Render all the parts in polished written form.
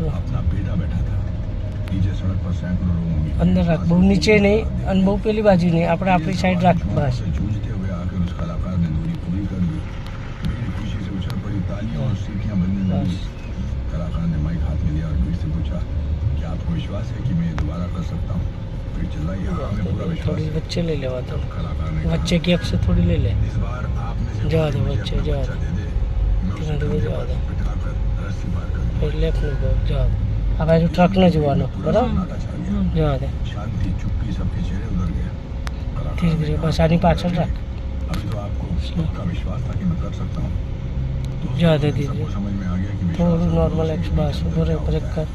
अपना बेटा बैठा था नीचे सड़क पर सैकड़ों लोगों की અંદર રાખ, બહુ નીચે નહીં અને બહુ પેલી બાજુ નહીં, આપણે આપણી સાઈડ રાખ બસ. से जूझते हुए आकर उस कलाकार ने दूरी पूरी कर दी। भीड़ खुशी से उछल पड़ी, तालियां और सीटियां बजने लगी। कलाकार ने माइक हाथ में लिया और भीड़ से पूछा, क्या आपको विश्वास है कि मैं ये दोबारा कर सकता हूँ? फिर चिल्लाई, हाँ हमें पूरा विश्वास થોડી है। વચ્ચે લઈ લેવા દો, कलाकार ने વચ્ચે ગેપ से થોડી લઈ લે. इस बार आपने से जवा दो मुझे बच्चे, अपना जवा बच्चा दो. दे दे, मैं उसे ધીમે ધીમે कंधे જવા पर દો. बिठाकर रस्सी पार कर दूंगा। પછી લેફ્ટનું ગો જવા દો. આ બાજુ ટ્રક ન જોવાનો, બરાબર? सन्नाटा छा गया। જવા દે. शांति, चुप्पी, सबके चेहरे उधर गए। कलाकार ધીરે ने ધીરે कहा, બસ આની પાછળ રાખ. अभी तो आपको पक्का विश्वास था कि मैं कर सकता हूँ। तो जवा दे धीरे. सबको समझ में आ गया कि विश्वास થોડું है, નોર્મલ तो એક્સ उसके બસ पीछे ઉભો રહે, क्या બ્રેક होता है। કર.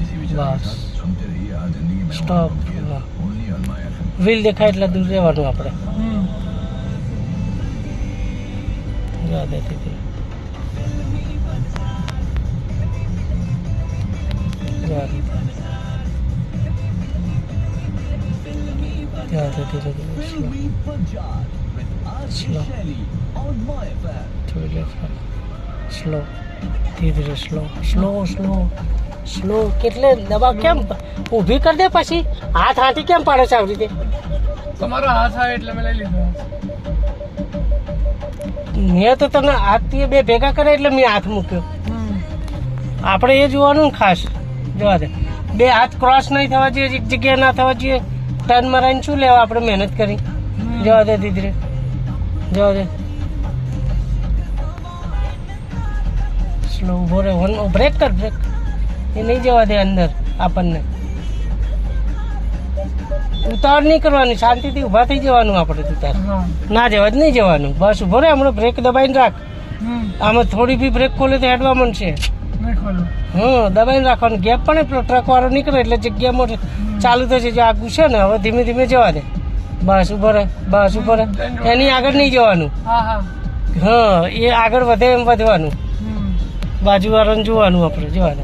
इसी विचार के बस. साथ सुनते रहिए आज जिंदगी में Stop. हाँ. Only on my FM. Wheel દેખાય એટલે દૂર રહેવાનું આપણે. જવા દે ધીરે. જવા દે. જવા દે ધીરે ધીરે. સ્લો. થોડી લેફ્ટ રાખ. સ્લો. ધીરે ધીરે સ્લો. Slow slow slow. કેટલે દબા કેમ ઊભી કરી દે, પછી હાથ હાથી કેમ પાડે છે આવી રીતે? તમારો હાથ આવે એટલે મેં લઈ લીધો. મેં તો તને હાથથી બે ભેગા કરે એટલે મેં હાથ મૂક્યો. આપણે એ જોવાનું ને ખાસ. જવા દે. બે હાથ ક્રોસ નહીં થવા જોઈએ, એક જગ્યાએ ના થવા જોઈએ. ટર્ન મારીને શું લેવા આપણે મહેનત કરી. જવા દે ધીરે. જવા દે. સ્લો ઉભો રહે. બ્રેક કર, બ્રેક. એ નહીં જવા દે અંદર આપણને. ઉતાવળ નહીં કરવાની, શાંતિથી ઊભા થઈ જવાનું આપણે. ઉતાર ના જવા જ નહીં જવાનું. બસ ઉભો રહે. હમણાં બ્રેક દબાઈને રાખ. આમાં થોડી બી બ્રેક ખોલે તો હેડવા માંડશે. દબાઈને રાખવાનું. ગેપ પણ પેલો ટ્રક વાળો નીકળે એટલે જગ્યામાં ચાલુ થશે. જે આગું છે ને, હવે ધીમે ધીમે જવા દે. બસ ઉભો રહે. બસ ઉભો રહે. એની આગળ નહીં જવાનું. હા, એ આગળ વધે એમ વધવાનું. બાજુવાળાને જોવાનું આપણે. જવા દે.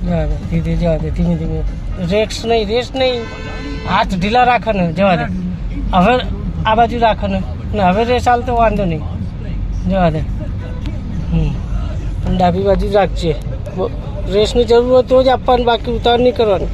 જવા દે ધીરે. જવા દે ધીમે ધીમે. રેસ નહીં. હાથ ઢીલા રાખે ને. જવા દે. હવે આ બાજુ રાખે ને. હવે રેસ હાલ તો વાંધો નહીં. જવા દે. ડાબી બાજુ રાખજે. રેસની જરૂર હોય તો જ આપવાનું, બાકી ઉતાર નહીં કરવાનું.